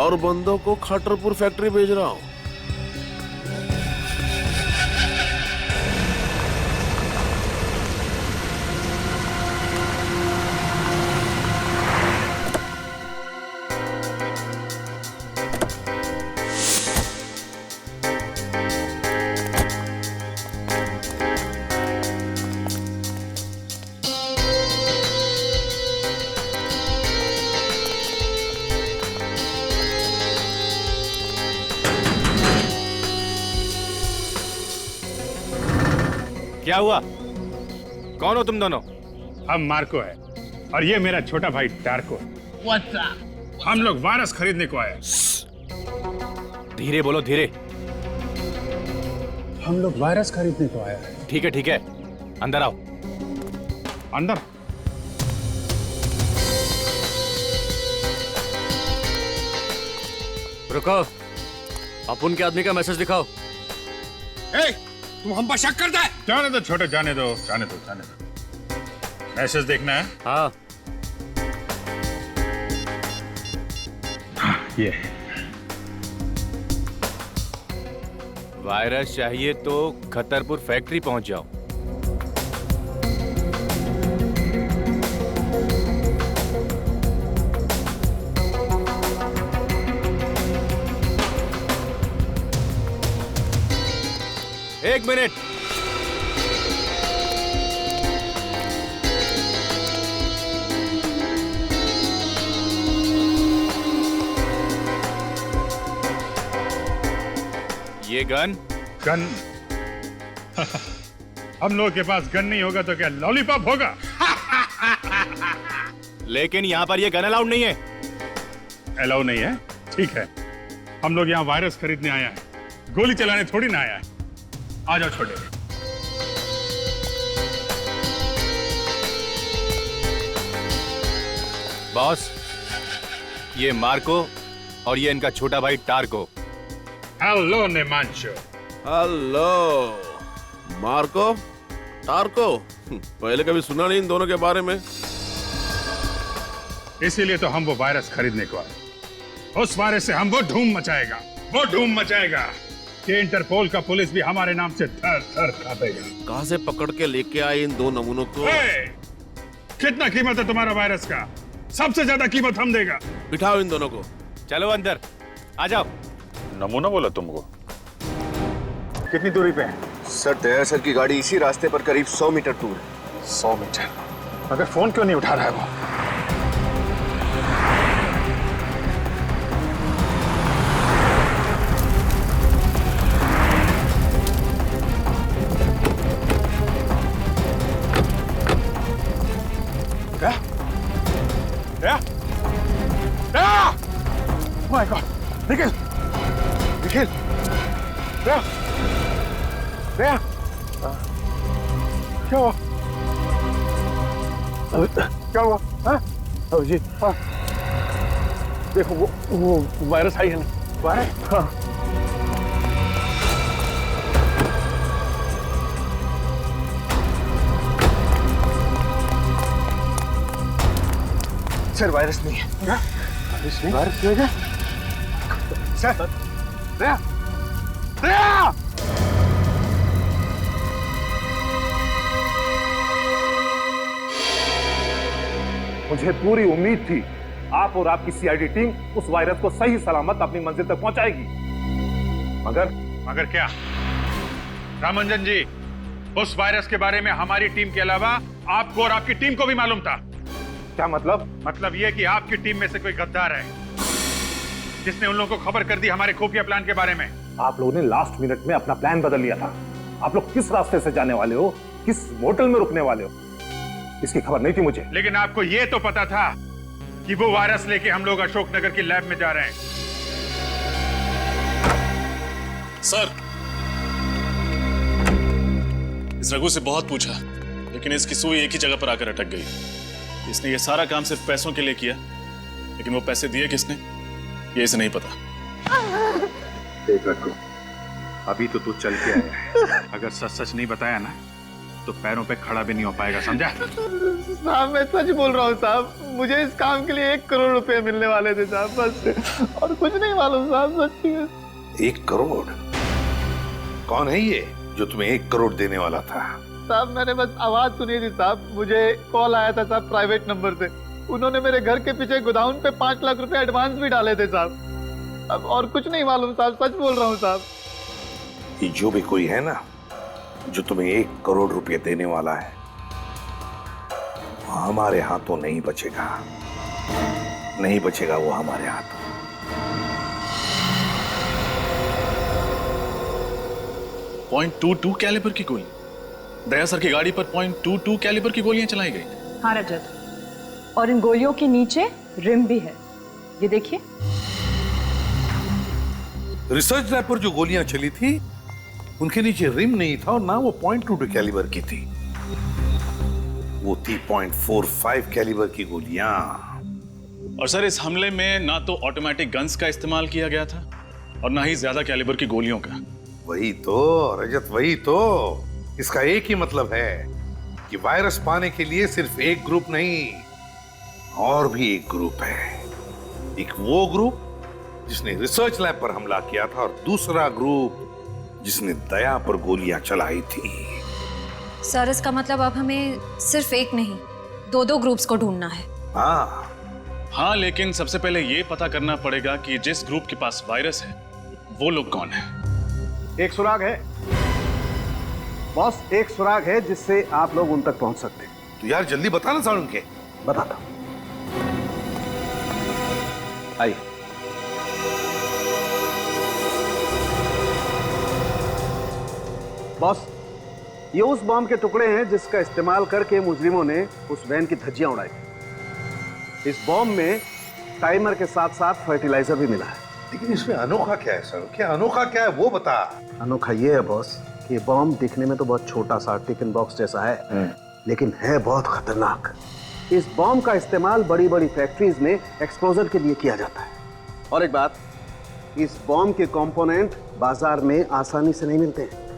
और बंदों को खटरपुर फैक्ट्री भेज रहा हूँ। क्या हुआ? कौन हो तुम दोनों? हम मार्को है और ये मेरा छोटा भाई टार्को है। हम लोग वायरस खरीदने को आए। धीरे बोलो, धीरे। हम लोग वायरस खरीदने को आए हैं। ठीक है ठीक है, अंदर आओ। अंदर? रुको, अपुन के आदमी का मैसेज दिखाओ। तुम हम पर शक करता है? जाने दो छोटे, जाने दो, जाने दो, जाने दो। मैसेज देखना है? हाँ। ये वायरस चाहिए तो खतरपुर फैक्ट्री पहुंच जाओ। एक मिनट। ये गन? गन? हम लोगों के पास गन नहीं होगा तो क्या लॉलीपॉप होगा? लेकिन यहाँ पर ये गन अलाउड नहीं है। अलाउ नहीं है? ठीक है, हम लोग यहाँ वायरस खरीदने आया है, गोली चलाने थोड़ी ना आया है। आ जाओ छोटे। बॉस, ये मार्को और ये इनका छोटा भाई Tarko. Hello Nemanshu. Hello Marco, Tarko. पहले कभी सुना नहीं इन दोनों के बारे में। इसीलिए तो हम वो वायरस खरीदने को आए। उस वायरस से हम वो धूम मचाएगा कि इंटरपोल का पुलिस भी हमारे नाम से थर थर कांपेगा। कहां से पकड़ के लेके आए इन दो नमूनों को? कितना कीमत है तुम्हारा वायरस का? सबसे ज्यादा कीमत हम देगा। बिठाओ इन दोनों को। चलो अंदर आ जाओ। नमूना बोला तुमको? कितनी दूरी पे है? सर, दया सर की गाड़ी इसी रास्ते पर करीब 100 मीटर दूर है। 100 मीटर? मगर फोन क्यों नहीं उठा रहा है वो? My god! निखिल! निखिल! दया! दया! क्या हुआ? क्या हुआ? हाँ? जी, हाँ। देखो वो वायरस आई है ना? वायरस? हाँ। सर, वायरस नहीं है। क्या? वायरस नहीं है? सर! दया! दया! मुझे पूरी उम्मीद थी आप और आपकी सीआईडी टीम उस वायरस को सही सलामत अपनी मंजिल तक पहुंचाएगी, मगर क्या? रामंजन जी, उस वायरस के बारे में हमारी टीम के अलावा आपको और आपकी टीम को भी मालूम था। क्या मतलब? मतलब यह कि आपकी टीम में से कोई गद्दार है जिसने उन लोगों को खबर कर दी हमारे खुफिया प्लान के बारे में। आप लोगों ने लास्ट मिनट में अपना प्लान बदल लिया था। आप लोग किस रास्ते से जाने वाले हो, किस होटल में रुकने वाले हो, इसकी खबर नहीं थी मुझे। लेकिन आपको यह तो पता था कि वो वायरस लेके हम लोग अशोकनगर की लैब में जा रहे हैं। सर, इस रघु से बहुत पूछा, लेकिन इसकी सुई एक ही जगह पर आकर अटक गई। इसने ये सारा काम सिर्फ पैसों के लिए किया, लेकिन वो पैसे दिए किसने ये इसे नहीं पता। देख रघु, अभी तो तू चल के आया है। अगर सच सच नहीं बताया ना तो पैरों पे खड़ा भी नहीं हो पाएगा, समझा? साहब मैं सच बोल रहा हूँ साहब, मुझे इस काम के लिए 1 करोड़ रुपए मिलने वाले थे साहब, बस और कुछ नहीं मालूम साहब, सच्ची में। 1 करोड़? कौन है ये जो तुम्हें 1 करोड़ देने वाला था? साहब मैंने बस आवाज सुनी थी साहब, मुझे कॉल आया था साहब प्राइवेट नंबर से। उन्होंने मेरे घर के पीछे गोदाउन पे 5 लाख रुपए एडवांस भी डाले थे साहब। अब और कुछ नहीं मालूम साहब, सच बोल रहा हूँ साहब। ये जो भी कोई है ना जो तुम्हें 1 करोड़ रुपए देने वाला है, वो हमारे हाथों नहीं बचेगा, नहीं बचेगा वो हमारे हाथों। .22 कैलिबर की गोली, दया सर की गाड़ी पर .22 कैलिबर की गोलियां चलाई गई। हाँ रजत, और इन गोलियों के नीचे रिम भी है, ये देखिए। रिसर्च लैब पर जो गोलियां चली थी उनके नीचे रिम नहीं था और ना वो .22 कैलिबर की थी, वो थी .45 कैलिबर की गोलियां। और सर इस हमले में ना तो ऑटोमेटिक गन्स का इस्तेमाल किया गया था और ना ही ज्यादा कैलिबर की गोलियों का। वही तो रजत, वही तो। इसका एक ही मतलब है कि वायरस पाने के लिए सिर्फ एक ग्रुप नहीं, और भी एक ग्रुप है। एक वो ग्रुप जिसने रिसर्च लैब पर हमला किया था और दूसरा ग्रुप जिसने दया पर गोलियां चलाई थी। सर इसका मतलब अब हमें सिर्फ एक नहीं 2 ग्रुप्स को ढूंढना है। हाँ, लेकिन सबसे पहले ये पता करना पड़ेगा कि जिस ग्रुप के पास वायरस है वो लोग कौन है। एक सुराग है बॉस, एक सुराग है जिससे आप लोग उन तक पहुंच सकते हैं। तो यार जल्दी बता ना सारुण के। बताता हूं, आइए। बॉस, ये उस बॉम्ब के टुकड़े हैं जिसका इस्तेमाल करके मुजरिमों ने उस वैन की धज्जियां उड़ाई थी। इस बॉम्ब में टाइमर के साथ साथ फर्टिलाइजर भी मिला है। लेकिन इसमें अनोखा क्या है सर? क्या अनोखा क्या है वो बता। अनोखा ये है बॉस कि बॉम्ब दिखने में तो बहुत छोटा सा टिफिन बॉक्स जैसा है, लेकिन है बहुत खतरनाक। इस बॉम्ब का इस्तेमाल बड़ी बड़ी फैक्ट्रीज में एक्सप्लोजर के लिए किया जाता है। और एक बात, इस बॉम्ब के कंपोनेंट बाजार में आसानी से नहीं मिलते हैं।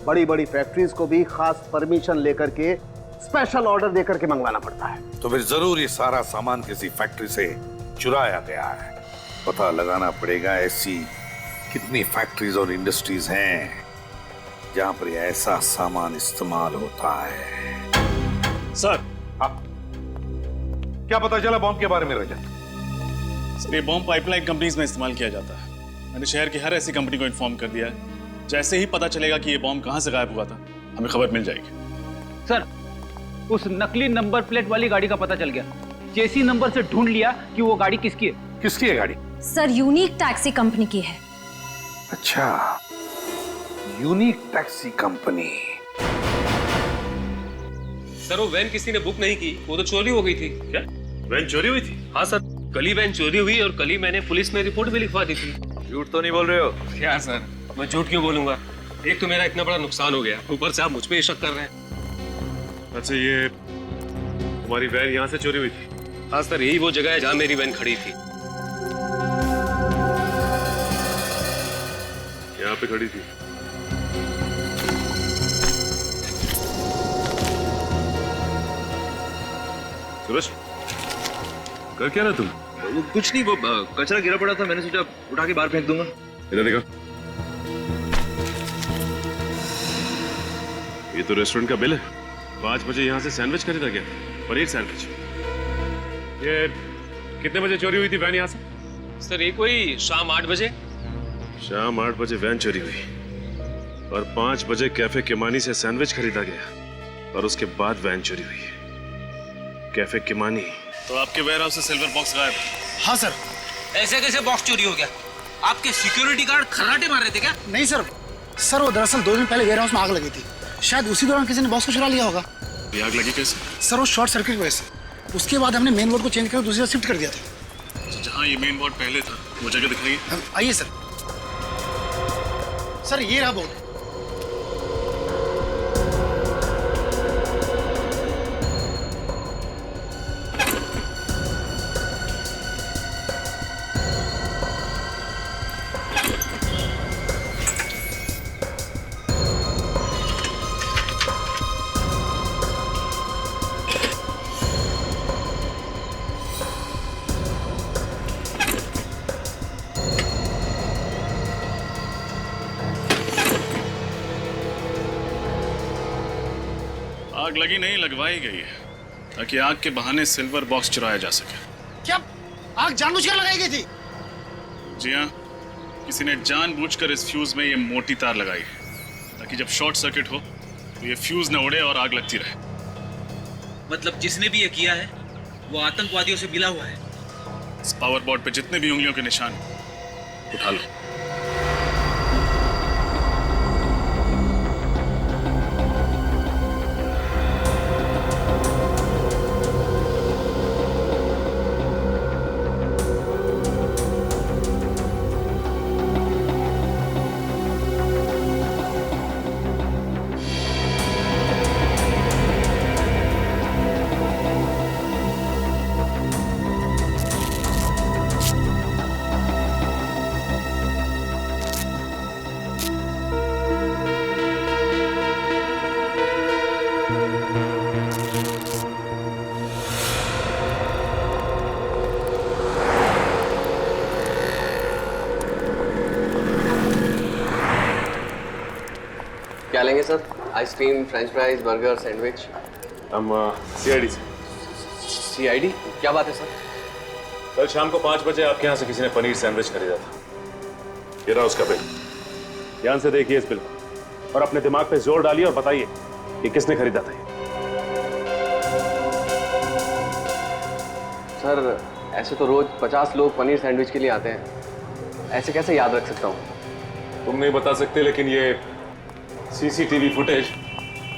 बड़ी बड़ी फैक्ट्रीज को भी खास परमिशन लेकर के स्पेशल ऑर्डर देकर के मंगवाना पड़ता है। तो फिर जरूर ये सारा सामान किसी फैक्ट्री से चुराया गया है। पता लगाना पड़ेगा ऐसी कितनी फैक्ट्रीज और इंडस्ट्रीज हैं जहां पर ऐसा सामान इस्तेमाल होता है। सर, क्या पता चला बॉम्ब के बारे में रजत? सर ये बॉम्ब पाइपलाइन कंपनीज में इस्तेमाल किया जाता है। मैंने शहर की हर ऐसी कंपनी को इन्फॉर्म कर दिया है। जैसे ही पता चलेगा कि ये बॉम्ब कहां से गायब हुआ था, हमें खबर मिल जाएगी। सर, उस नकली नंबर प्लेट वाली गाड़ी का पता चल गया। चेसी नंबर से ढूंढ लिया कि वो गाड़ी किसकी है। किसकी है गाड़ी? सर यूनिक टैक्सी कंपनी की है। अच्छा, यूनिक टैक्सी कंपनी। सर वो वैन किसी ने बुक नहीं की, वो तो चोरी हो गई थी। क्या वैन चोरी हुई थी? हाँ सर, कल ही वैन चोरी हुई और कल ही मैंने पुलिस में रिपोर्ट भी लिखवा दी थी। झूठ तो नहीं बोल रहे हो? क्या सर, मैं झूठ क्यों बोलूंगा? एक तो मेरा इतना बड़ा नुकसान हो गया, ऊपर से आप मुझ पे ही शक कर रहे हैं। अच्छा, ये तुम्हारी वैन यहाँ से चोरी हुई थी? हाँ सर, यही वो जगह है जहाँ मेरी वैन खड़ी थी। यहाँ पे खड़ी थी? सूरज, कर क्या रहा तुम? वो कुछ नहीं, वो कचरा गिरा पड़ा था, मैंने सोचा उठा के बाहर फेंक दूंगा। इधर देखो, ये तो रेस्टोरेंट का बिल है। 5 बजे यहाँ से सैंडविच खरीदा गया, पनीर सैंडविच। ये कितने बजे चोरी हुई थी वैन यहाँ से? सर ये कोई शाम 8 बजे। शाम 8 बजे वैन चोरी हुई और 5 बजे कैफे किमानी से सैंडविच खरीदा गया और उसके बाद वैन चोरी हुई। Cafe Kimani. तो आपके वेयरहाउस से सिल्वर बॉक्स गायब है? हाँ सर। ऐसे कैसे बॉक्स चोरी हो गया? आपके सिक्योरिटी गार्ड खर्राटे मार रहे थे क्या? नहीं सर, सर वो दरअसल 2 दिन पहले वेयरहाउस में आग लगी थी। शायद उसी दौरान किसी ने बॉक्स को चुरा लिया होगा। ये आग लगी कैसे? सर वो शॉर्ट सर्किट की वजह से। उसके बाद हमने मेन बोर्ड को चेंज करके दूसरी जगह शिफ्ट कर दिया था। तो जहाँ ये मेन बोर्ड पहले था वो जगह दिखाइए। आइए सर। सर ये रहा बोर्ड। आग लगी नहीं, लगवाई गई है ताकि आग के बहाने सिल्वर बॉक्स चुराया जा सके। क्या आग जानबूझकर लगाई गई थी? जी हाँ, किसी ने जानबूझकर इस फ्यूज में ये मोटी तार लगाई है ताकि जब शॉर्ट सर्किट हो तो ये फ्यूज न उड़े और आग लगती रहे। मतलब जिसने भी ये किया है वो आतंकवादियों से मिला हुआ है। इस पावर बोर्ड पे जितने भी उंगलियों के निशान हैं, उठा लो। क्या लेंगे sir? Ice cream, French fries, burger, sandwich? हम सीआईडी से। सीआईडी? क्या बात है सर? कल शाम को 5 बजे आपके यहाँ से किसी ने पनीर सैंडविच खरीदा था। ये रहा उसका बिल। ध्यान से देखिए इस बिल को और अपने दिमाग पे जोर डालिए और बताइए कि किसने खरीदा था ये। सर ऐसे तो रोज 50 लोग पनीर सैंडविच के लिए आते हैं, ऐसे कैसे याद रख सकता हूँ? तुम नहीं बता सकते, लेकिन ये सीसीटीवी फुटेज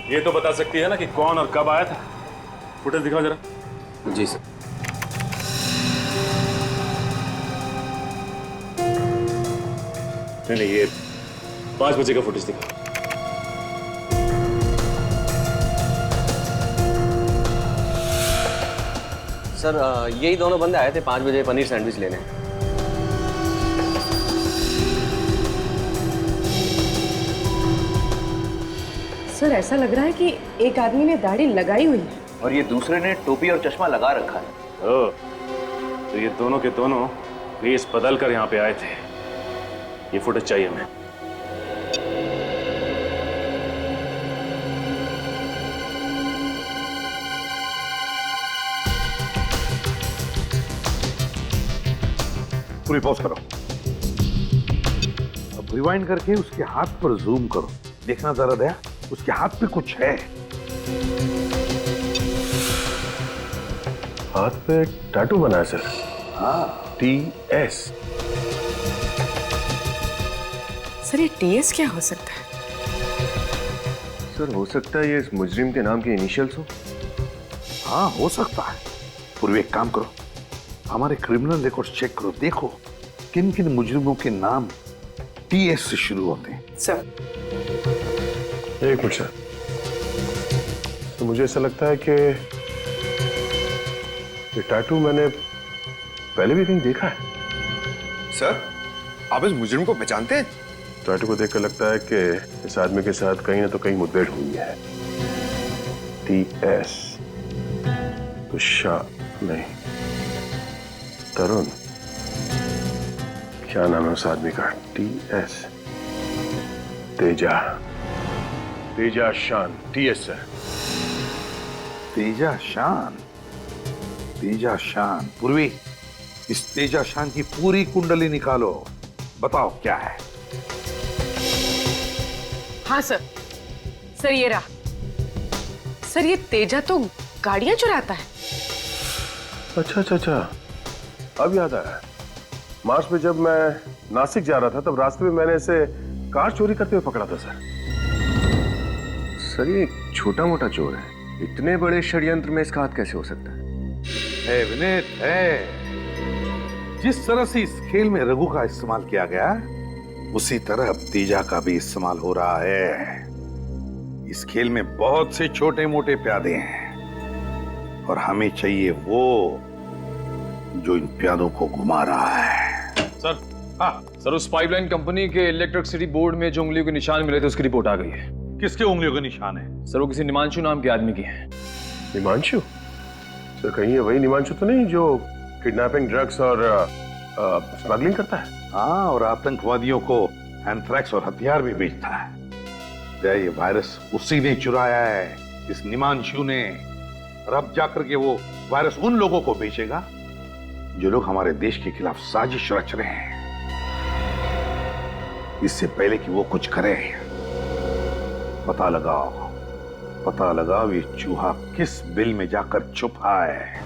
ये तो बता सकती है ना कि कौन और कब आया था। फुटेज दिखाओ जरा। जी सर। नहीं, ये 5 बजे का फुटेज दिखाओ। सर यही दोनों बंदे आए थे 5 बजे पनीर सैंडविच लेने। सर ऐसा लग रहा है कि एक आदमी ने दाढ़ी लगाई हुई है और ये दूसरे ने टोपी और चश्मा लगा रखा है। ओह, तो ये दोनों के दोनों भेष बदल कर यहाँ पे आए थे। ये फुटेज चाहिए हमें। पूरी पॉज करो। अब रिवाइंड करके उसके हाथ पर जूम करो। देखना जरा दया, उसके हाथ पे कुछ है। हाथ पे टैटू बना है सर। हाँ, TS। सर ये TS क्या हो सकता है? सर हो सकता है ये इस मुजरिम के नाम के इनिशियल्स हो। हाँ हो सकता है। पूर्व एक काम करो, हमारे क्रिमिनल रिकॉर्ड चेक करो, देखो किन किन मुजरिमों के नाम TS से शुरू होते हैं। सर एक मिनट सर, तो मुझे ऐसा लगता है कि ये टैटू मैंने पहले भी कहीं देखा है। सर आप इस मुजरिम को पहचानते हैं? टैटू को देखकर लगता है कि इस आदमी के साथ कहीं ना तो कहीं मुठभेड़ हुई है। TS तो शाह नहीं, तरुण, क्या नाम है उस आदमी का? TS तेजा, तेजा शान। TS है। तेजा शान, तेजा शान। पूर्वी इस तेजा शान की पूरी कुंडली निकालो, बताओ क्या है। हाँ सर। सर ये रहा। सर ये तेजा तो गाड़ियां चुराता है। अच्छा, अब याद आया। मार्च में जब मैं नासिक जा रहा था तब रास्ते में मैंने इसे कार चोरी करते हुए पकड़ा था सर। सर ये छोटा मोटा चोर है, इतने बड़े षड्यंत्र में इसका हाथ कैसे हो सकता है? विनीत है। जिस तरह से इस खेल में रघु का इस्तेमाल किया गया उसी तरह अब तेजा का भी इस्तेमाल हो रहा है। इस खेल में बहुत से छोटे मोटे प्यादे हैं और हमें चाहिए वो जो इन प्यादों को घुमा रहा है। सर सर उस पाइपलाइन कंपनी के इलेक्ट्रिसिटी बोर्ड में जो उंगलियों के निशान मिले थे उसकी रिपोर्ट आ गई है। किसके उंगलियों के निशान है? सर वो किसी निमांशु नाम के आदमी की है। निमांशु? सर कहीं ये वही निमांशु तो नहीं जो किडनैपिंग, ड्रग्स और स्मगलिंग करता है? हाँ, और आतंकवादियों को एंथ्रैक्स और हथियार भी बेचता है। क्या ये वायरस उसी ने चुराया है इस निमांशु ने और अब जाकर के वो वायरस उन लोगों को बेचेगा जो लोग हमारे देश के खिलाफ साजिश रच रहे हैं। इससे पहले कि वो कुछ करे, पता लगाओ ये चूहा किस बिल में जाकर छुपा है।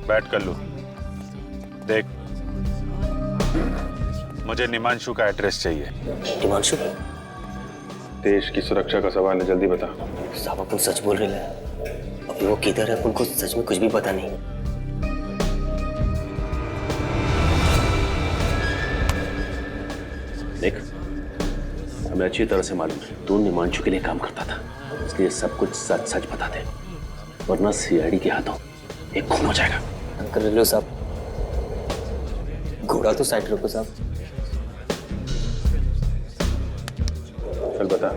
बैठ कर लो। देख, मुझे निमांशु का एड्रेस चाहिए। हिमांशु, देश की सुरक्षा का सवाल है, जल्दी बता। साहब अपन सच बोल रहे हैं। अभी वो किधर है अपन को सच में कुछ भी पता नहीं। देख, हमें अच्छी तरह से मालूम है तू निमांशु के लिए काम करता था, इसलिए सब कुछ सच सच बता दे, वरना सीआईडी के हाथों एक खून हो जाएगा। अंकल लो साहब, घोड़ा तो साइड रखो साहब। चल बता,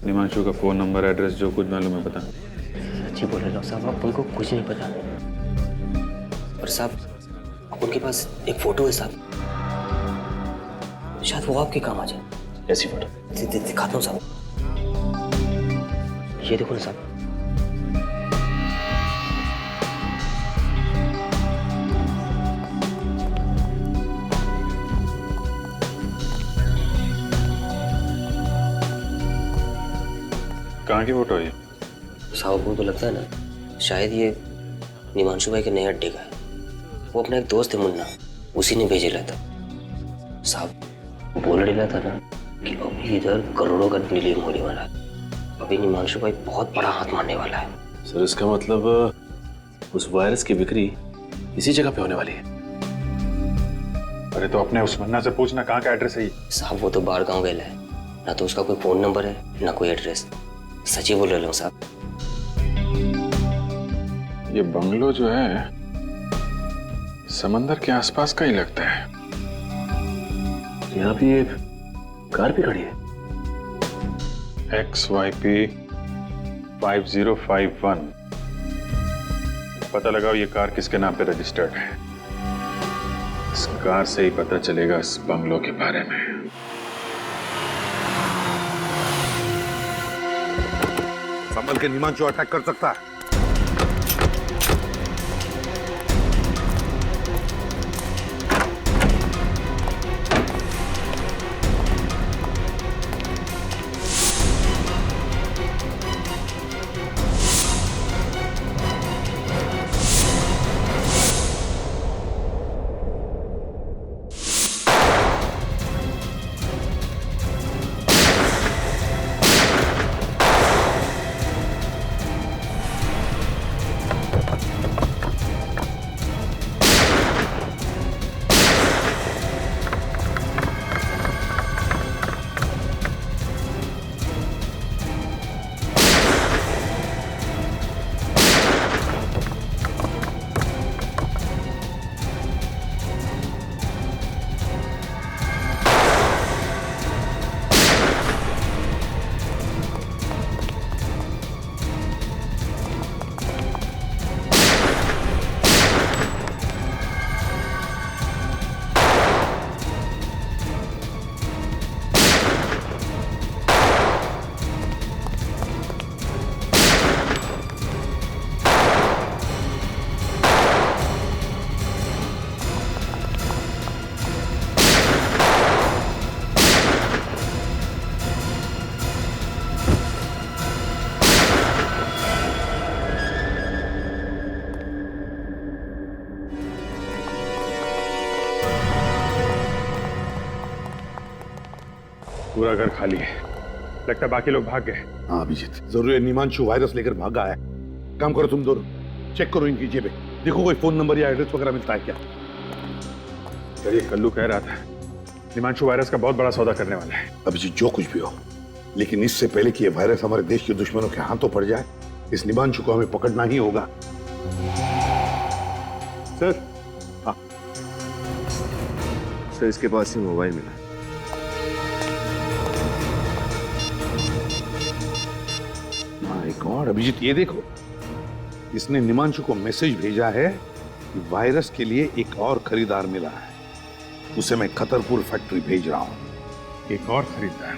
निमांशु का फोन नंबर, एड्रेस, जो कुछ मालूम है बता। सच्ची बोल रहे हो साहब, अपन को कुछ नहीं पता। और साहब अपन के पास एक फोटो है साहब, शायद वो आपके काम आ जाए। ऐसी फोटो दिखाता हूँ साहब, ये देखो ना साहब। कहाँ की फोटो है ये? साहब को तो लगता है ना शायद ये निमांशु भाई के नए अड्डे का है। वो अपना एक दोस्त है मुन्ना, उसी ने भेजे था। साहब बोल रहा था ना कि अभी इधर करोड़ों का डीलिंग होने वाला है। अभी निमांशु भाई बहुत बड़ा हाथ मारने वाला है। सर इसका मतलब उस वायरस की बिक्री इसी जगह पे होने वाली है। अरे तो अपने उस मुन्ना से पूछना कहाँ का एड्रेस है ये। साहब वो तो बाहर गाँव गया है, ना तो उसका कोई फोन नंबर है ना कोई एड्रेस। सच्ची बोल रहे हो साहब। ये बंगलो जो है समंदर के आसपास का ही लगता है। यहाँ भी एक कार भी खड़ी है। XYP 5051। पता लगाओ ये कार किसके नाम पे रजिस्टर्ड है। इस कार से ही पता चलेगा इस बंगलो के बारे में। संभल के निमांशु अटैक कर सकता है। पूरा घर खाली है, लगता है बाकी लोग भाग गए। हाँ अभिजीत, जरूर है निमांशु वायरस लेकर भागा है। काम करो तुम दोनों, चेक करो इनकी जेबें, देखो कोई फोन नंबर या एड्रेस वगैरह मिलता है क्या। सर ये कल्लू कह रहा था निमांशु वायरस का बहुत बड़ा सौदा करने वाला है। अभिजीत जो कुछ भी हो, लेकिन इससे पहले कि ये वायरस हमारे देश के दुश्मनों के हाथों पड़ जाए, इस निमांशु को हमें पकड़ना ही होगा। सर, हाँ सर, इसके पास ही मोबाइल मिला। और अभिजीत ये देखो, इसने निमांशु को मैसेज भेजा है कि वायरस के लिए एक और खरीदार मिला है। उसे मैं खतरपुर फैक्ट्री भेज रहा हूं। एक और खरीदार?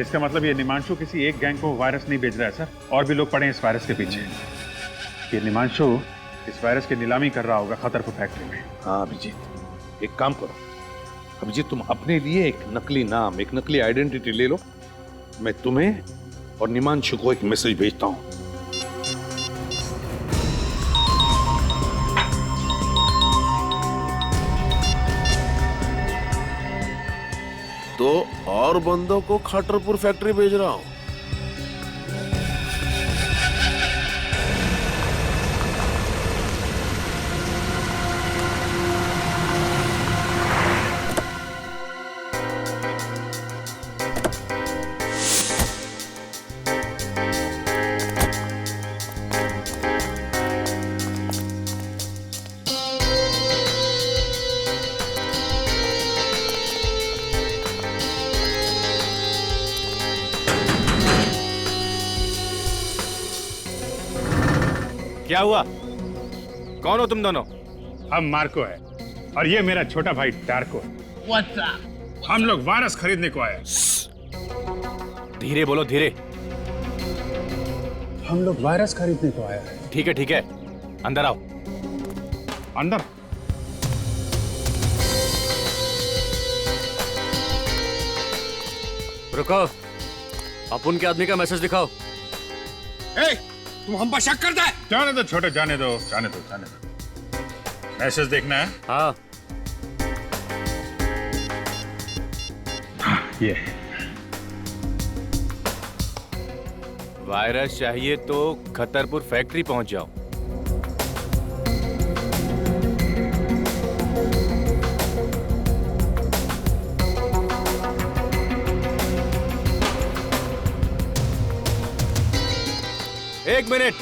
इसका मतलब ये निमांशु किसी एक गैंग को वायरस नहीं भेज रहा है सर, और भी लोग पड़े हैं इस वायरस के पीछे। ये निमांशु इस वायरस की नीलामी कर रहा होगा खतरपुर फैक्ट्री में। हाँ अभिजीत, एक काम करो अभिजीत, तुम अपने लिए एक नकली नाम, एक नकली आइडेंटिटी ले लो। मैं तुम्हें और निमांशु को एक मैसेज भेजता हूं। तो और बंदों को खटरपुर फैक्ट्री भेज रहा हूं। क्या हुआ? कौन हो तुम दोनों? हम मार्को है और ये मेरा छोटा भाई टार्को है। हम लोग वायरस खरीदने को आए। धीरे बोलो, धीरे। हम लोग वायरस खरीदने को आए हैं। ठीक है, अंदर आओ। अंदर? रुको, अपुन के आदमी का मैसेज दिखाओ। तुम हम पर शक करता है? जाने दो छोटे, जाने दो। मैसेज देखना है? हाँ। ये वायरस चाहिए तो खतरपुर फैक्ट्री पहुंच जाओ। एक मिनट।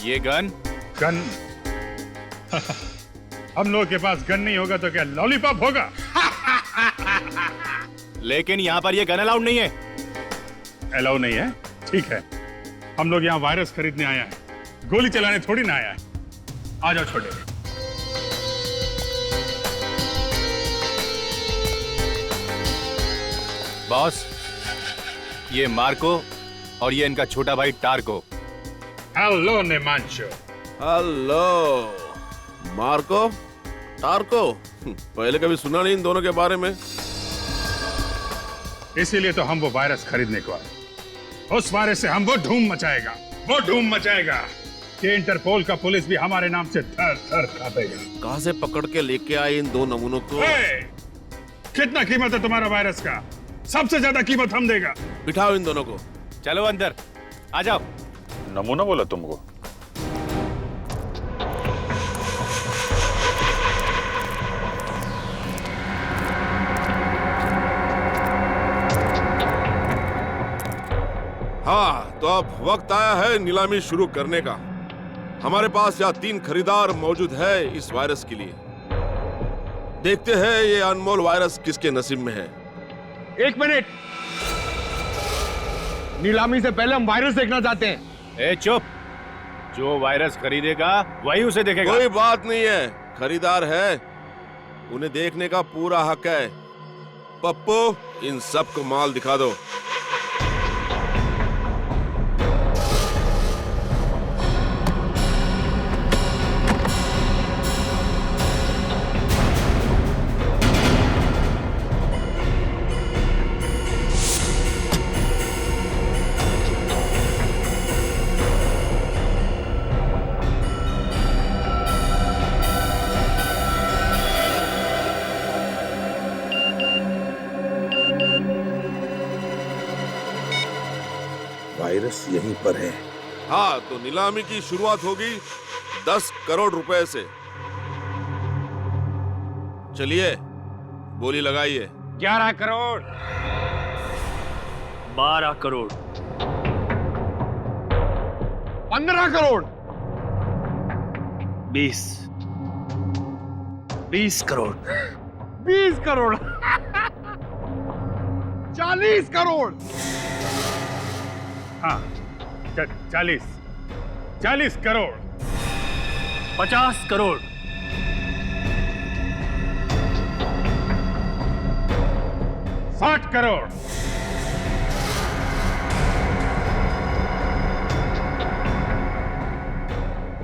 ये गन हम लोगों के पास गन नहीं होगा तो क्या लॉलीपॉप होगा? लेकिन यहाँ पर ये गन अलाउड नहीं है। अलाउ नहीं है? ठीक है, हम लोग यहाँ वायरस खरीदने आया है, गोली चलाने थोड़ी ना आया है। आ जाओ छोटे। बॉस, ये मार्को और ये इनका छोटा भाई Tarko. Hello Nimanshu. Hello Marco, Tarko, पहले कभी सुना नहीं इन दोनों के बारे में। इसीलिए तो हम वो वायरस खरीदने को आए। उस वायरस से हम वो धूम मचाएगा कि इंटरपोल का पुलिस भी हमारे नाम से थर थर कांपेगा। कहां से पकड़ के लेके आए इन दो नमूनों को? कितना कीमत है तुम्हारा वायरस का? सबसे ज्यादा कीमत हम देगा। बिठाओ इन दोनों को। चलो अंदर आ जाओ। नमूना बोला तुमको? हाँ, तो अब वक्त आया है नीलामी शुरू करने का। हमारे पास यहाँ 3 खरीदार मौजूद है इस वायरस के लिए। देखते हैं ये अनमोल वायरस किसके नसीब में है। एक मिनट, नीलामी से पहले हम वायरस देखना चाहते हैं। ए चुप, जो वायरस खरीदेगा वही उसे देखेगा। कोई बात नहीं है, खरीदार है, उन्हें देखने का पूरा हक है। पप्पू, इन सबको माल दिखा दो। वायरस यहीं पर है। हाँ, तो नीलामी की शुरुआत होगी 10 करोड़ रुपए से। चलिए, बोली लगाइए। 11 करोड़, 12 करोड़, 15 करोड़, 20 करोड़ 20 करोड़ 40 करोड़। हाँ 40 करोड़ 50 करोड़ 60 करोड़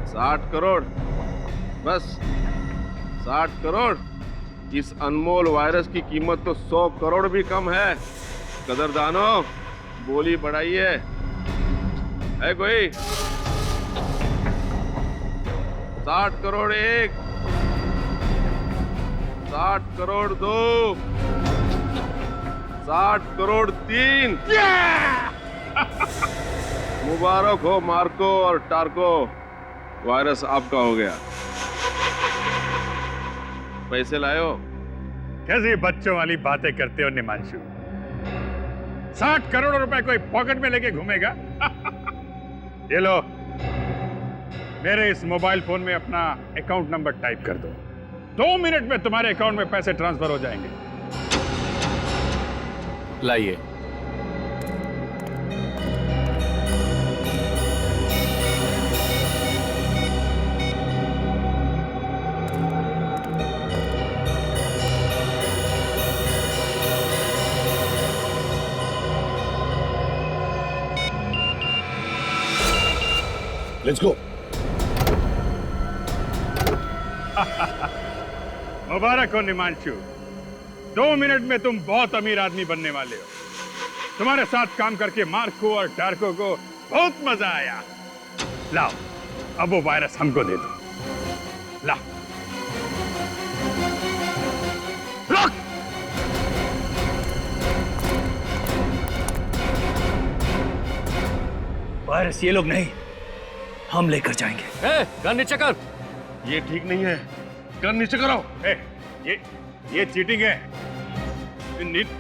60 करोड़, बस 60 करोड़। इस अनमोल वायरस की कीमत तो 100 करोड़ भी कम है। कदरदानो, बोली बढ़ाइए। है कोई? 60 करोड़ 1, 60 करोड़ 2, 60 करोड़ 3। मुबारक हो मार्को और टार्को, वायरस आपका हो गया। पैसे लायो? कैसी बच्चों वाली बातें करते हो निमांशु? 60 करोड़ रुपए कोई पॉकेट में लेके घूमेगा? ये लो, मेरे इस मोबाइल फोन में अपना अकाउंट नंबर टाइप कर दो। 2 मिनट में तुम्हारे अकाउंट में पैसे ट्रांसफर हो जाएंगे। लाइए। Let's go. मुबारक हो निमांशु, 2 मिनट में तुम बहुत अमीर आदमी बनने वाले हो। तुम्हारे साथ काम करके मार्को और टार्को को बहुत मजा आया। लाओ, अब वो वायरस हमको दे दो। लाओ। रुक! वायरस ये लोग नहीं, हम लेकर जाएंगे। गन नीचे कर। ये ठीक नहीं है, गन नीचे करो। ये चीटिंग है।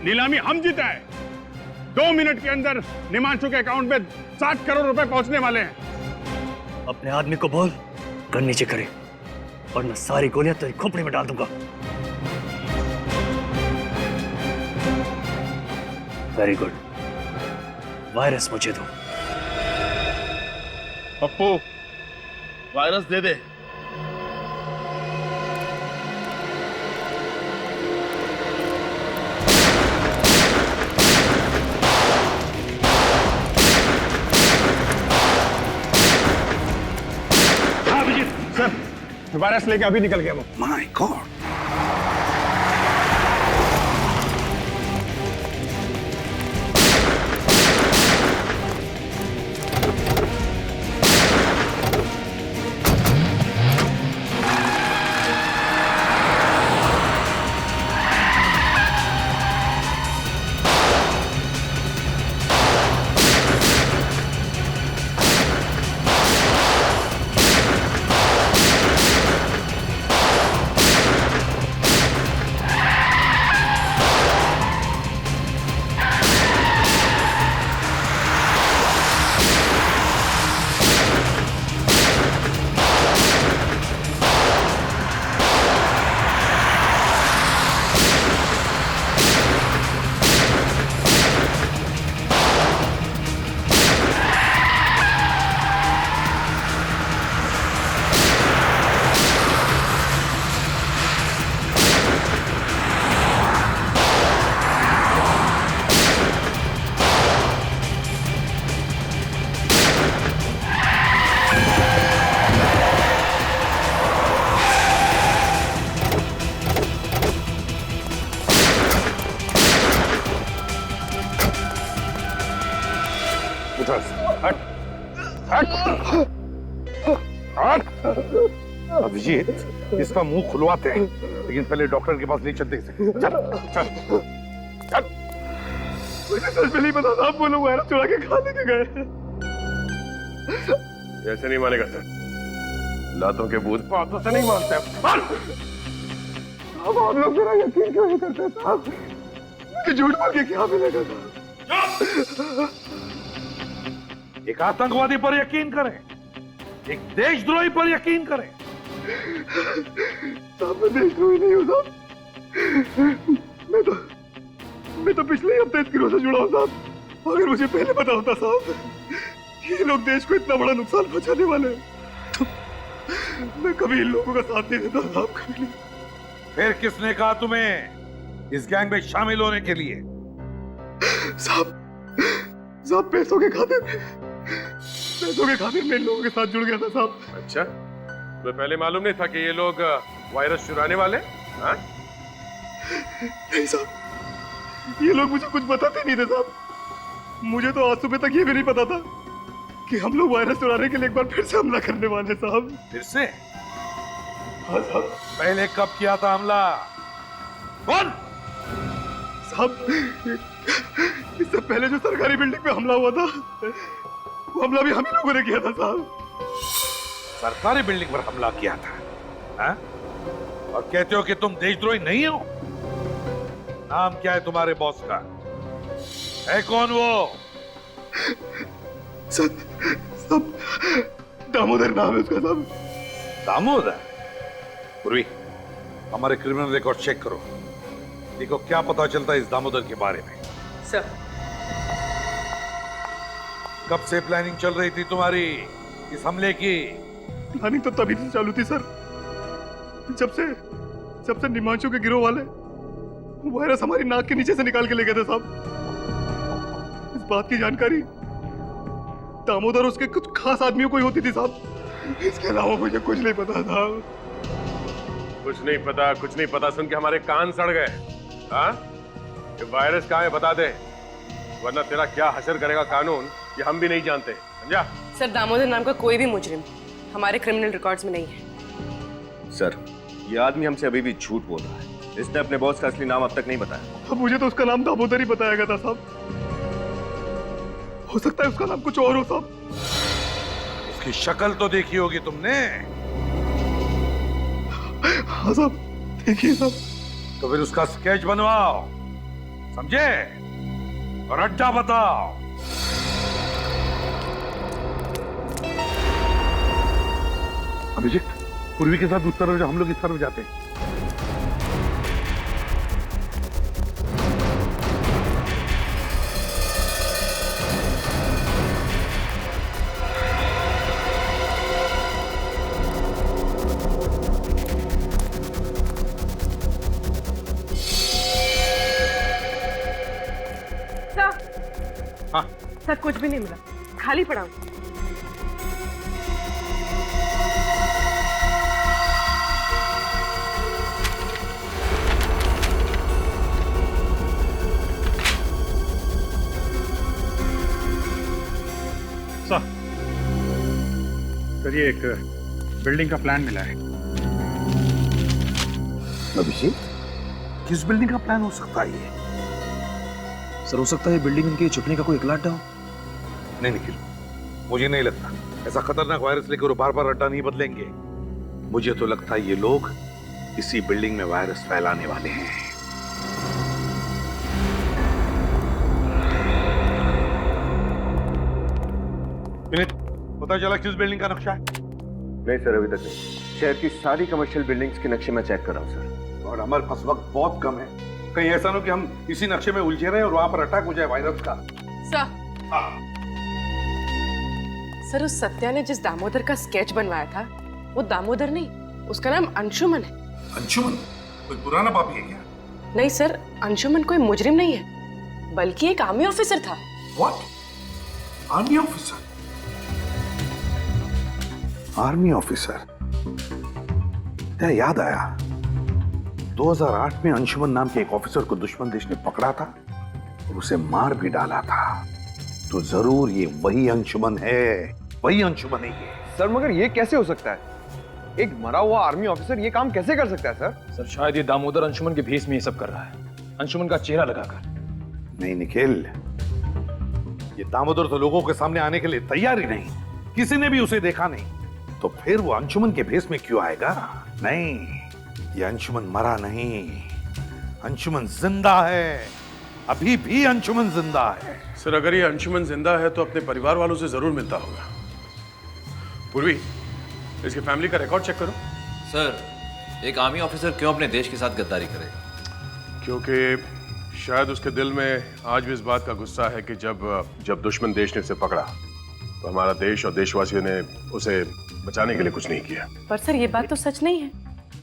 नीलामी हम जीता है। 2 मिनट के अंदर निमांशु के अकाउंट में 60 करोड़ रुपए पहुंचने वाले हैं। अपने आदमी को बोल गन नीचे करे, वरना सारी गोलियां तेरी खोपड़ी में डाल दूंगा। वेरी गुड, वायरस मुझे दो। पप्पू, वायरस दे दे। हाँ अभिजीत सर, वायरस लेके अभी निकल गया वो। माय गॉड, अभिजीत, इसका मुंह खुलवाते हैं, लेकिन पहले डॉक्टर के पास ले चलते हैं। चल चल चल। मुझे सच में नहीं पता था, आप वो लोग वायरस चुरा के खा लेके गए। ऐसे नहीं मानेगा सर, लातों के भूत बातों से नहीं मानते। अब आप लोग मेरा यकीन क्यों नहीं करते साहब कि झूठ बोल के क्या मिलेगा साहब? एक आतंकवादी पर यकीन करें, एक देशद्रोही पर यकीन करें, साहब मैं देशद्रोही नहीं हूँ साहब। मैं तो पिछले हफ्ते इस गिरोह से जुड़ा हूँ साहब। अगर मुझे पहले पता होता साहब ये लोग देश को इतना बड़ा नुकसान पहुंचाने वाले हैं तो मैं कभी इन लोगों का साथ नहीं देता साहब, कभी नहीं। फिर किसने कहा तुम्हें इस गैंग में शामिल होने के लिए? साहब पैसों के खातिर मैं इन लोगों के साथ जुड़ गया था साहब। अच्छा, तुम्हें पहले मालूम नहीं था कि ये लोग वायरस चुराने वाले? हाँ? नहीं साहब, ये लोग मुझे कुछ बताते नहीं थे साहब। मुझे तो आज सुबह तक ये भी नहीं पता था कि हम लोग वायरस चुराने के लिए एक बार फिर से हमला करने वाले साहब। फिर से? हाँ साहब। पहले कब किया था हमला? कौन? साहब इससे पहले जो सरकारी बिल्डिंग पे हमला हुआ था वो हमला भी हम ही लोगों ने किया था साहब। सरकारी बिल्डिंग पर हमला किया था? हाँ? और कहते हो कि तुम देशद्रोही नहीं हो? नाम क्या है तुम्हारे बॉस का? है कौन वो? सब दामोदर नाम है उसका साहब। दामोदर? पूर्वी, हमारे क्रिमिनल रिकॉर्ड चेक करो, देखो क्या पता चलता है इस दामोदर के बारे में। सर। कब से प्लानिंग चल रही थी तुम्हारी इस हमले की? प्लानिंग तो तभी से चालू थी सर, जब से निमांशु के गिरोह वाले वायरस हमारी नाक के नीचे से निकाल के ले गए थे साहब। इस बात की जानकारी दामोदर उसके कुछ खास आदमियों को ही होती थी साहब। इसके अलावा मुझे कुछ नहीं पता था। कुछ नहीं पता सुन के हमारे कान सड़ गए। हाँ? ये वायरस कहाँ है बता दे, वरना तेरा क्या हशर करेगा कानून ये हम भी नहीं जानते, समझा? सर, दामोदर नाम का कोई भी मुजरिम हमारे क्रिमिनल रिकॉर्ड्स में नहीं है। सर, ये आदमी हमसे अभी भी झूठ बोल रहा है। इसने अपने बॉस का असली नाम अब तक नहीं बताया। मुझे तो उसका नाम दामोदर ही बताया गया था साहब। हो सकता है उसका नाम कुछ और हो साहब। उसकी शक्ल तो देखी होगी तुमने? हाँ साहब, देखिए साहब। तो फिर उसका स्केच बनवाओ, समझे? और अड्डा बताओ। अभिजीत, पूर्वी के साथ उस तरफ हम लोग इस तरफ जाते हैं। हाँ। सर, कुछ भी नहीं मिला, खाली पड़ा हूं। सर ये एक बिल्डिंग का प्लान मिला है। अभिषेक, किस बिल्डिंग का प्लान हो सकता है ये? सर, हो सकता है बिल्डिंग इनके छुपने का कोई इकलाटा हो। नहीं निखिल, मुझे नहीं लगता ऐसा खतरनाक वायरस लेकर वो बार बार अड्डा नहीं बदलेंगे। मुझे तो लगता है ये लोग इसी बिल्डिंग में वायरस फैलाने वाले हैं। पता चला किस बिल्डिंग का नक्शा है? नहीं सर, अभी तक नहीं। शहर की सारी कमर्शियल बिल्डिंग्स के नक्शे मैं चेक कर रहा हूँ सर। और हमारे पास वक्त बहुत कम है, कहीं ऐसा ना हो कि हम इसी नक्शे में उलझे रहे और वहां पर अटैक हो जाए वायरस का। सर, उस सत्या ने जिस दामोदर का स्केच बनवाया था वो दामोदर नहीं, उसका नाम अंशुमन है। अंशुमन? कोई पुराना पापी है क्या? नहीं सर, अंशुमन कोई मुजरिम नहीं है, बल्कि एक आर्मी ऑफिसर था। What? Army officer? Army officer? क्या याद आया, 2008 में अंशुमन नाम के एक ऑफिसर को दुश्मन देश ने पकड़ा था और उसे मार भी डाला था। तो जरूर ये वही अंशुमन है, वही अंशुमन है ये। सर मगर ये कैसे हो सकता है? एक मरा हुआ आर्मी ऑफिसर ये काम कैसे कर सकता है सर? सर, शायद ये दामोदर अंशुमन के भेष में ये सब कर रहा है, अंशुमन का चेहरा लगाकर। नहीं निखिल, ये दामोदर तो लोगों के सामने आने के लिए तैयार ही नहीं, किसी ने भी उसे देखा नहीं, तो फिर वो अंशुमन के भेष में क्यों आएगा? नहीं, ये अंशुमन मरा नहीं, अंशुमन जिंदा है, अभी भी अंशुमन जिंदा है। सर, अगर ये अंशुमन जिंदा है तो अपने परिवार वालों से जरूर मिलता होगा। पूर्वी, इसके फैमिली का रिकॉर्ड चेक करो। सर, एक आर्मी ऑफिसर क्यों अपने देश के साथ गद्दारी करेगा? क्योंकि शायद उसके दिल में आज भी इस बात का गुस्सा है कि जब दुश्मन देश ने उसे पकड़ा तो हमारा देश और देशवासियों ने उसे बचाने के लिए कुछ नहीं किया। पर सर ये बात तो सच नहीं है।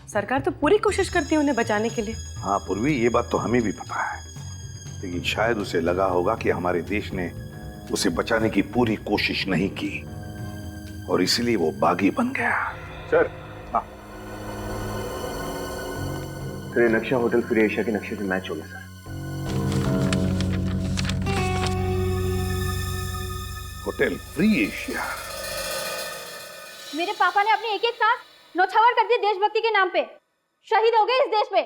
सरकार तो पूरी कोशिश करती है उन्हें बचाने के लिए। हाँ पूर्वी, ये बात तो हमें भी पता है, लेकिन शायद उसे लगा होगा कि हमारे देश ने उसे बचाने की पूरी कोशिश नहीं की और इसलिए वो बागी बन गया। सर, तो ये नक्शा होटल फ्री एशिया के नक्शे से मैच हो गया सर। Hotel free Asia. मेरे पापा ने अपनी एक एक सांस नौछावर कर दी देशभक्ति के नाम पे, शहीद हो गए इस देश पे,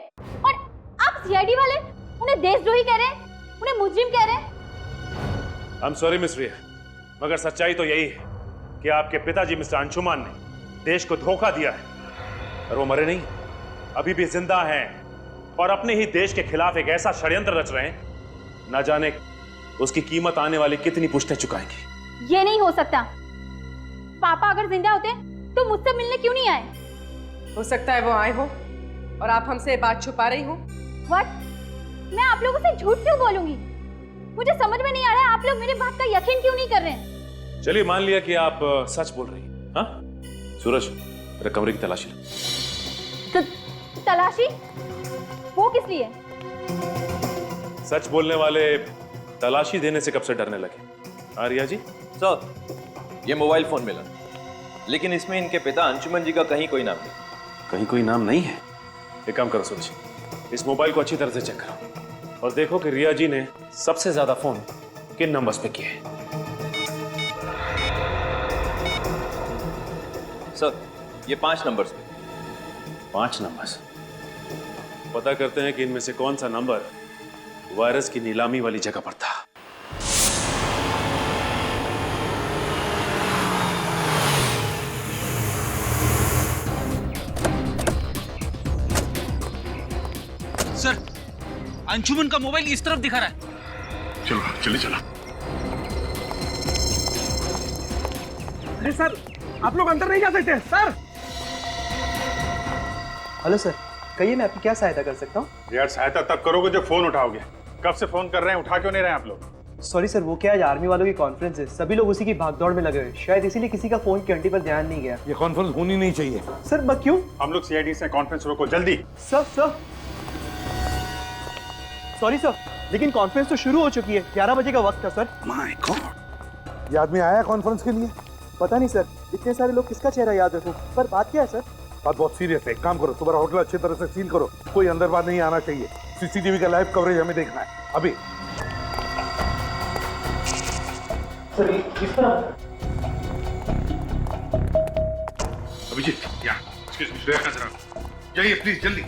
और अब सीआईडी वाले उन्हें देशद्रोही कह रहे हैं, उन्हें मुजरिम कह रहे हैं। I'm sorry मिस रिया, मगर सच्चाई तो यही है कि आपके पिताजी मिस्टर अंशुमान ने देश को धोखा दिया है और वो मरे नहीं, अभी भी जिंदा हैं और अपने ही देश के खिलाफ एक ऐसा षड्यंत्र रच रहे हैं, न जाने उसकी कीमत आने वाली कितनी पुश्तें चुकाएंगी। ये नहीं हो सकता। पापा अगर जिंदा होते तो मुझसे मिलने क्यों नहीं आए? हो सकता है वो आए हो और आप हमसे बात छुपा रही हो। व्हाट? मैं आप लोगों से झूठ क्यों बोलूंगी? मुझे समझ में नहीं आ रहा है आप लोग मेरे बात का यकीन क्यों नहीं कर रहे हैं। चलिए मान लिया कि आप सच बोल रही हैं। हाँ सूरज, मेरे कमरे की तलाशी लो। तलाशी? वो किस लिए? सच बोलने वाले तलाशी देने से कब से डरने लगे? आर्या जी सर, ये मोबाइल फोन मिला, लेकिन इसमें इनके पिता अंशुमन जी का कहीं कोई नाम नहीं। कहीं कोई नाम नहीं है? एक काम करो सूरज, इस मोबाइल को अच्छी तरह से चेक करो और देखो कि रिया जी ने सबसे ज्यादा फोन किन नंबर्स पे किए हैं। सर, ये 5 नंबर्स पे। 5 नंबर्स? पता करते हैं कि इनमें से कौन सा नंबर वायरस की नीलामी वाली जगह पर था। सर, अंशुमन का मोबाइल इस तरफ दिखा रहा है। चलो चलिए चलो। अरे सर, आप लोग अंदर नहीं जा सकते सर। हेलो सर, कहिए मैं आपकी क्या सहायता कर सकता हूँ? यार सहायता तब करोगे जब फोन उठाओगे। कब से फोन कर रहे हैं, उठा क्यों नहीं रहे आप लोग? सॉरी सर, वो क्या आज आर्मी वालों की कॉन्फ्रेंस है, सभी लोग उसी की भागदौड़ में लगे हुए, शायद इसीलिए किसी का फोन की घंटी पर ध्यान नहीं गया। ये कॉन्फ्रेंस होनी नहीं चाहिए। सर बस क्यों? हम लोग सीआईडी से कॉन्फ्रेंस रोको जल्दी। सर सॉरी सर, लेकिन कॉन्फ्रेंस तो शुरू हो चुकी है, 11 बजे का वक्त था सर। माय गॉड, ये आदमी आया कॉन्फ्रेंस के लिए? पता नहीं सर, इतने सारे लोग किसका चेहरा याद रखूं, पर बात क्या है सर? बात बहुत सीरियस है। एक काम करो, तुम्हारा होटल अच्छी तरह से सील करो, कोई अंदर बाहर नहीं आना चाहिए। सीसीटीवी का लाइव कवरेज हमें देखना है अभी। सर किस तरह? अभिजीत, या एक्सक्यूज मी, श्रेया नजर आओ। जाइए प्लीज जल्दी।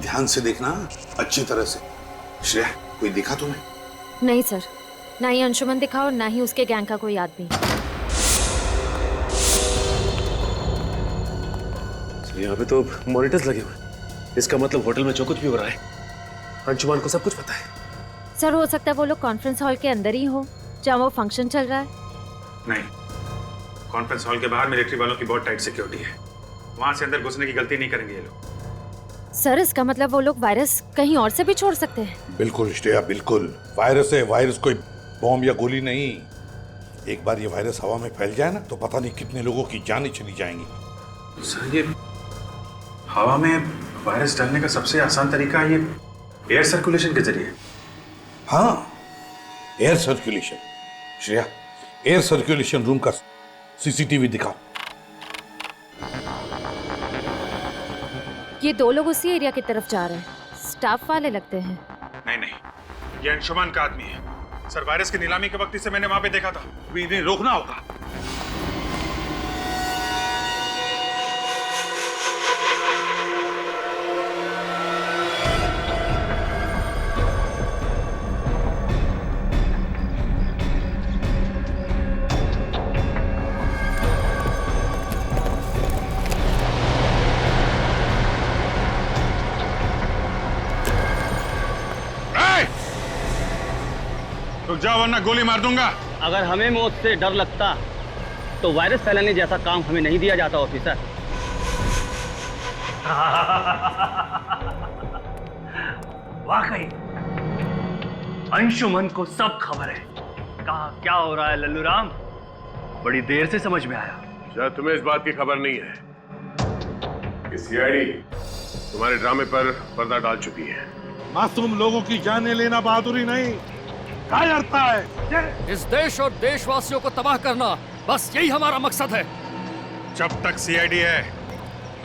ध्यान से देखना, अच्छी तरह से। श्रेया, कोई दिखा तुम्हें? नहीं सर, ना ही अंशुमन दिखा और ना ही उसके गैंग का कोई आदमी। यहाँ पे तो मॉनिटर्स लगे हुए, इसका मतलब होटल में जो कुछ भी हो रहा है अंशुमान को सब कुछ पता है। सर हो सकता है वो लोग कॉन्फ्रेंस हॉल के अंदर ही हो जहाँ वो फंक्शन चल रहा है। नहीं, कॉन्फ्रेंस हॉल के बाहर मिलिट्री वालों की बहुत टाइट सिक्योरिटी है, वहां से अंदर घुसने की गलती नहीं करेंगे ये लोग। सर इसका मतलब वो लोग वायरस कहीं और से भी छोड़ सकते हैं। बिल्कुल श्रेया, बिल्कुल। वायरस है, वायरस कोई बॉम्ब या गोली नहीं। एक बार ये वायरस हवा में फैल जाए ना तो पता नहीं कितने लोगों की जानें चली जाएंगी। सर ये हवा में वायरस डालने का सबसे आसान तरीका ये एयर सर्कुलेशन के जरिए। हाँ, air circulation. Shreya, air circulation room का सीसीटीवी दिखाओ। ये 2 लोग उसी एरिया की तरफ जा रहे हैं, स्टाफ वाले लगते हैं। नहीं नहीं, ये अंशुमान का आदमी है सर। वायरस की नीलामी के वक्त इसे मैंने वहां पे देखा था। अभी इन्हें रोकना होगा। जाओ वरना गोली मार दूंगा। अगर हमें मौत से डर लगता तो वायरस फैलाने जैसा काम हमें नहीं दिया जाता ऑफिसर। वाकई अंशुमन को सब खबर है कहाँ क्या हो रहा है। लल्लू राम, बड़ी देर से समझ में आया। शायद तुम्हें इस बात की खबर नहीं है कि सीआईडी तुम्हारे ड्रामे पर पर्दा डाल चुकी है। मासूम लोगों की जाने लेना बहादुरी नहीं, कायरता है। इस देश और देशवासियों को तबाह करना, बस यही हमारा मकसद है। जब तक सीआईडी है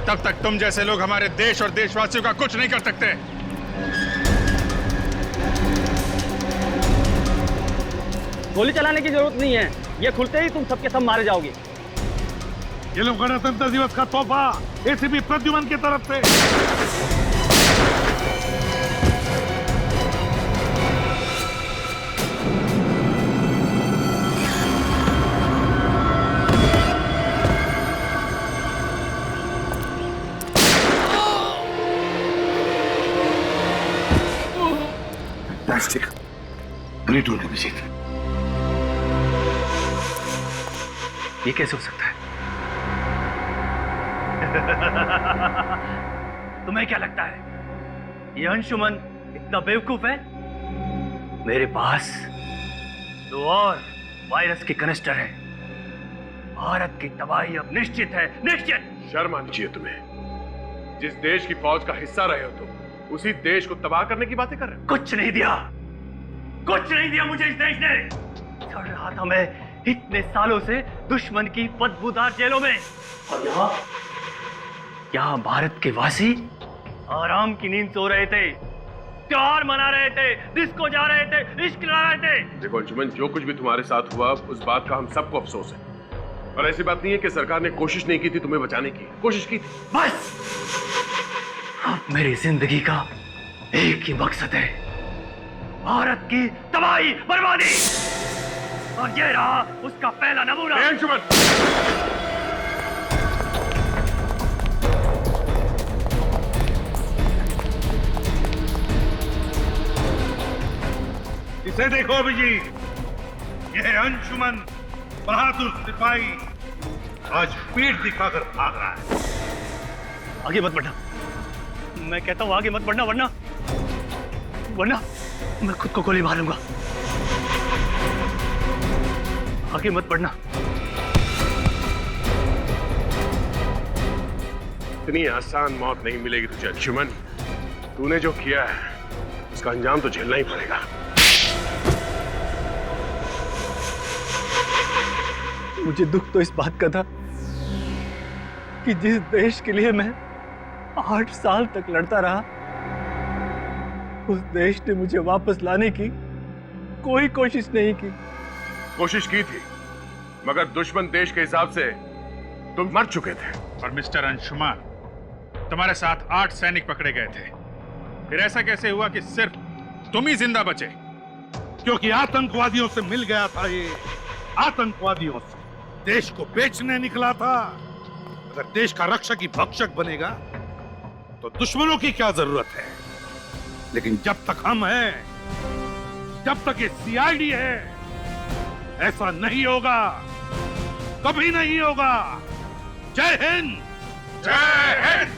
तब तक तुम जैसे लोग हमारे देश और देशवासियों का कुछ नहीं कर सकते। गोली चलाने की जरूरत नहीं है, ये खुलते ही तुम सबके सब मारे जाओगे। ये लोग गणतंत्र दिवस का तोहफा एसीपी प्रद्युमन की तरफ से। प्लास्टिक ग्रेट होने की चीज। ये कैसे हो सकता है? तुम्हें क्या लगता है ये अंशुमन इतना बेवकूफ है? मेरे पास 2 और वायरस के कनिस्टर हैं। भारत की तबाही अब निश्चित है, निश्चित। शर्म आनी चाहिए तुम्हें। जिस देश की फौज का हिस्सा रहे हो तुम, उसी देश को तबाह करने की बातें कर रहे हो। कुछ नहीं दिया, कुछ नहीं दिया मुझे इस देश ने। चढ़ रहा था मैं इतने सालों से दुश्मन की बदबूदार जेलों में, और यहाँ भारत के वासी आराम की नींद सो रहे थे, त्योहार मना रहे थे, डिस्को जा रहे थे, इश्क ला रहे थे। देखो अंशुमन, जो कुछ भी तुम्हारे साथ हुआ उस बात का हम सबको अफसोस है। और ऐसी बात नहीं है कि सरकार ने कोशिश नहीं की थी तुम्हें बचाने की, कोशिश की थी। बस अब मेरी जिंदगी का एक ही मकसद है, भारत की तबाही, बर्बादी। और ये रहा उसका पहला नमूना। अंशुमन, इसे देखो अभिजीत, यह अंशुमन बहादुर सिपाही आज पीठ दिखाकर भाग रहा है। आगे मत बढ़ना, मैं कहता हूं आगे मत बढ़ना, वरना मैं खुद को गोली मारूंगा। आगे मत बढ़ना। इतनी आसान मौत नहीं मिलेगी तुझे अंशुमन। तूने जो किया है उसका अंजाम तो झेलना ही पड़ेगा। मुझे दुख तो इस बात का था कि जिस देश के लिए मैं 8 साल तक लड़ता रहा, उस देश ने मुझे वापस लाने की कोई कोशिश नहीं की। कोशिश की थी, मगर दुश्मन देश के हिसाब से तुम मर चुके थे। और मिस्टर अंशुमान, तुम्हारे साथ 8 सैनिक पकड़े गए थे, फिर ऐसा कैसे हुआ कि सिर्फ तुम ही जिंदा बचे? क्योंकि आतंकवादियों से मिल गया था। ये आतंकवादियों से देश को बेचने निकला था। अगर देश का रक्षक ही भक्षक बनेगा तो दुश्मनों की क्या जरूरत है। लेकिन जब तक हम हैं, जब तक ये सीआईडी है, ऐसा नहीं होगा, कभी नहीं होगा। जय हिंद, जय हिंद।